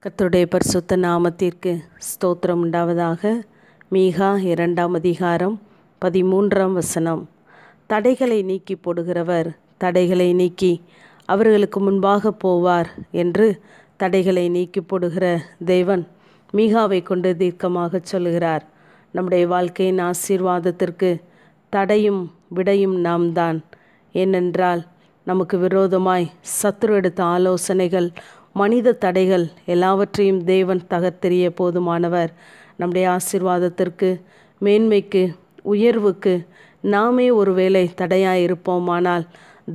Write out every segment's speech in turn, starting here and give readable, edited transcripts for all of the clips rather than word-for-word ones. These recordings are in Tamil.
கர்த்தருடைய பரிசுத்த நாமத்திற்கு ஸ்தோத்திரம் உண்டாவதாக. மீகா 2ஆம் அதிகாரம் 13ஆம் வசனம். தடைகளை நீக்கி போடுகிறவர் தடைகளை நீக்கி அவர்களுக்கு முன்பாக போவார் என்று தடைகளை நீக்கி போடுகிற தேவன் மீகாவை கொண்டு தீர்க்கமாக சொல்லுகிறார். நம்முடைய வாழ்க்கையின் ஆசீர்வாதத்திற்கு தடையும் விடையும் நாம் தான். ஏனென்றால் நமக்கு விரோதமாய் சத்துரு எடுத்த ஆலோசனைகள், மனித தடைகள் எல்லாவற்றையும் தேவன் தகர்த்தெறிய போதுமானவர். நம்முடைய ஆசீர்வாதத்திற்கு, மேன்மைக்கு, உயர்வுக்கு நாமே ஒருவேளை தடையாக இருப்போமானால்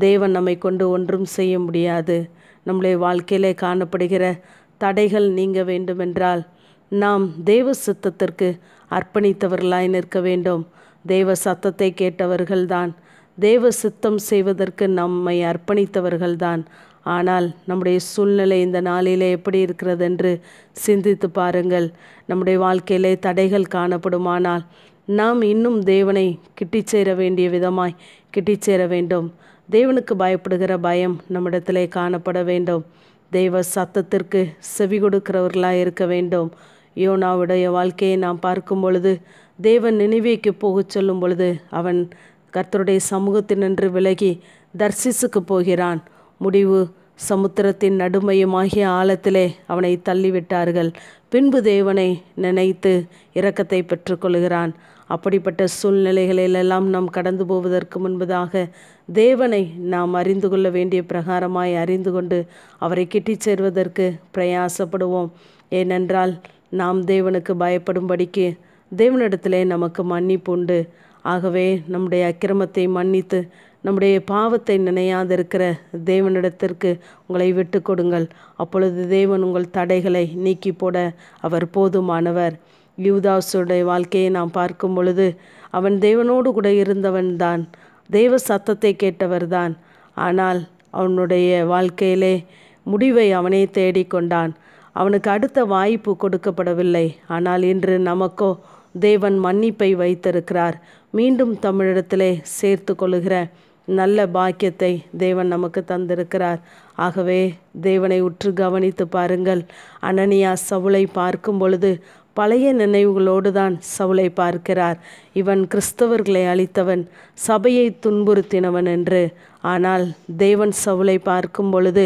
தேவன் நம்மை கொண்டு ஒன்றும் செய்ய முடியாது. நம்முடைய வாழ்க்கையிலே காணப்படுகிற தடைகள் நீங்க வேண்டுமென்றால் நாம் தேவ சித்தத்திற்கு அர்ப்பணித்தவர்களாய் நிற்க வேண்டும். தேவ சத்தத்தை கேட்டவர்கள்தான், தேவ சித்தம் செய்வதற்கு நம்மை அர்ப்பணித்தவர்கள்தான். ஆனால் நம்முடைய சூழ்நிலை இந்த நாளிலே எப்படி இருக்கிறது என்று சிந்தித்து பாருங்கள். நம்முடைய வாழ்க்கையிலே தடைகள் காணப்படுமானால் நாம் இன்னும் தேவனை கிட்டிச்சேர வேண்டிய விதமாய் கிட்டிச்சேர வேண்டும். தேவனுக்கு பயப்படுகிற பயம் நம்மிடத்திலே காணப்பட வேண்டும். தெய்வ சத்தத்திற்கு செவி கொடுக்கிறவர்களாக இருக்க வேண்டும். யோனாவுடைய வாழ்க்கையை நாம் பார்க்கும் பொழுது, தேவன் நினிவேக்கு போகச் சொல்லும் பொழுது அவன் கர்த்தருடைய சமூகத்தினின்று விலகி தர்சிசுக்கு போகிறான். முடிவு சமுத்திரத்தின் நடுமையுமாகிய ஆழத்திலே அவனை தள்ளிவிட்டார்கள். பின்பு தேவனை நினைத்து இரக்கத்தை பெற்றுக்கொள்கிறான். அப்படிப்பட்ட சூழ்நிலைகளிலெல்லாம் நாம் கடந்து போவதற்கு முன்பதாக தேவனை நாம் அறிந்து கொள்ள வேண்டிய பிரகாரமாய் அறிந்து கொண்டு அவரை கிட்டிச் சேர்வதற்கு பிரயாசப்படுவோம். ஏனென்றால் நாம் தேவனுக்கு பயப்படும்படிக்கு தேவனிடத்திலே நமக்கு மன்னிப்பு உண்டு. ஆகவே நம்முடைய அக்கிரமத்தை மன்னித்து நம்முடைய பாவத்தை நினையாதிருக்கிற தேவனிடத்திற்கு உங்களை விட்டு கொடுங்கள். அப்பொழுது தேவன் உங்கள் தடைகளை நீக்கி போட அவர் போதுமானவர். யூதாசுடைய வாழ்க்கையை நாம் பார்க்கும் பொழுது அவன் தேவனோடு கூட இருந்தவன்தான், தேவ சத்தத்தை கேட்டவர்தான். ஆனால் அவனுடைய வாழ்க்கையிலே முடிவை அவனே தேடிக்கொண்டான். அவனுக்கு அடுத்த வாய்ப்பு கொடுக்கப்படவில்லை. ஆனால் இன்று நமக்கோ தேவன் மன்னிப்பை வைத்திருக்கிறார். மீண்டும் தமிழிடத்திலே சேர்த்து கொள்ளுகிற நல்ல பாக்கியத்தை தேவன் நமக்கு தந்திருக்கிறார். ஆகவே தேவனை உற்று கவனித்து பாருங்கள். அனனியா சவுலை பார்க்கும் பொழுது பழைய நினைவுகளோடு தான் சவுலை பார்க்கிறார். இவன் கிறிஸ்தவர்களை அழித்தவன், சபையை துன்புறுத்தினவன் என்று. ஆனால் தேவன் சவுலை பார்க்கும் பொழுது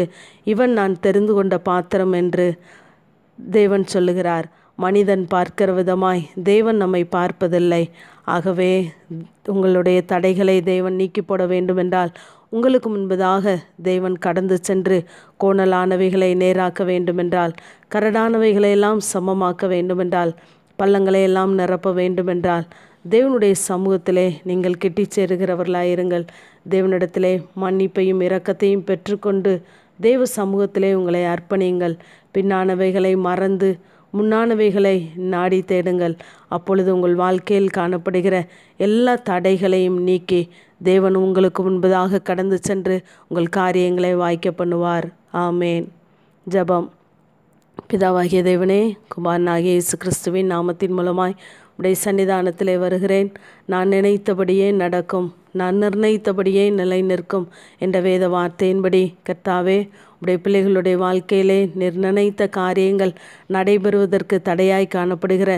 இவன் நான் தெரிந்து கொண்ட பாத்திரம் என்று தேவன் சொல்லுகிறார். மனிதன் பார்க்கிற விதமாய் தேவன் நம்மை பார்ப்பதில்லை. ஆகவே உங்களுடைய தடைகளை தேவன் நீக்கி போட வேண்டுமென்றால் உங்களுக்கு முன்பதாக தேவன் கடந்து சென்று கோணலானவைகளை நேராக்க வேண்டுமென்றால், கரடானவைகளையெல்லாம் சமமாக்க வேண்டுமென்றால், பள்ளங்களையெல்லாம் நிரப்ப வேண்டுமென்றால் தேவனுடைய சமூகத்திலே நீங்கள் கிட்டிச் சேருகிறவர்களாயிருங்கள். தேவனிடத்திலே மன்னிப்பையும் இரக்கத்தையும் பெற்றுக்கொண்டு தேவ சமூகத்திலே உங்களை அர்ப்பணியுங்கள். பின்னானவைகளை மறந்து முன்னானவைகளை நாடி தேடுங்கள். அப்பொழுது உங்கள் வாழ்க்கையில் காணப்படுகிற எல்லா தடைகளையும் நீக்கி தேவன் உங்களுக்கு முன்பதாக கடந்து சென்று உங்கள் காரியங்களை வாய்க்க பண்ணுவார். ஆமேன். ஜெபம். பிதாவாகிய தேவனே, குமாரனாகிய இயேசு கிறிஸ்துவின் நாமத்தின் மூலமாய் உடைய சன்னிதானத்திலே வருகிறேன். நான் நினைத்தபடியே நடக்கும், நான் நிர்ணயித்தபடியே நிலை நிற்கும் என்ற வேத வார்த்தையின்படி கர்த்தாவே, உடைய பிள்ளைகளுடைய வாழ்க்கையிலே நிர்ணயித்த காரியங்கள் நடைபெறுவதற்கு தடையாய் காணப்படுகிற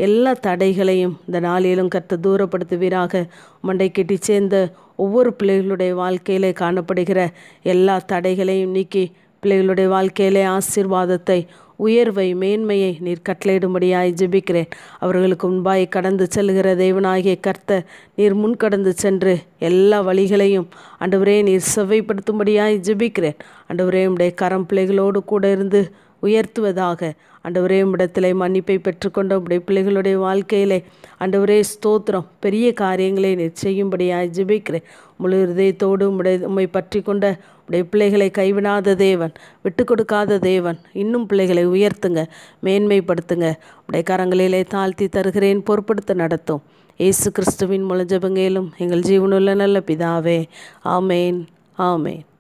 எல்லா தடைகளையும் இந்த நாளிலும் கர்த்தர் தூரப்படுத்துவீராக. மண்டை கெட்டி சேர்ந்த ஒவ்வொரு பிள்ளைகளுடைய வாழ்க்கையிலே காணப்படுகிற எல்லா தடைகளையும் நீக்கி பிள்ளைகளுடைய வாழ்க்கையிலே ஆசீர்வாதத்தை, உயர்வை, மேன்மையை நீர் கட்டளையிடும்படியாய் ஜெபிக்கிறேன். அவர்களுக்கு முன்பாய் கடந்து செல்கிற தேவனாகிய கர்த்தர் நீர் முன் கடந்து சென்று எல்லா வழிகளையும் ஆண்டவரே நீர் செவ்வைப்படுத்தும்படியாய் ஜெபிக்கிறேன். ஆண்டவரே உம்முடைய கரம் பிள்ளைகளோடு கூட இருந்து உயர்த்துவதாக. ஆண்டவரே உம்மிடத்திலே மன்னிப்பை பெற்றுக்கொண்ட உம்முடைய பிள்ளைகளுடைய வாழ்க்கையிலே ஆண்டவரே ஸ்தோத்திரம், பெரிய காரியங்களை நீர் செய்யும்படியாய் ஜெபிக்கிறேன். முழு இதயத்தோடு உம்மை பற்றி கொண்ட உடைய பிள்ளைகளை கைவிடாத தேவன், விட்டு கொடுக்காத தேவன். இன்னும் பிள்ளைகளை உயர்த்துங்க, மேன்மைப்படுத்துங்க. உடைய கரங்களிலே தாழ்த்தி தருகிறேன், பொறுப்படுத்த நடத்தும். இயேசு கிறிஸ்துவின் மூலம் ஜெபங்கேலும் எங்கள் ஜீவனுள்ள நல்ல பிதாவே. ஆமேன். ஆமேன்.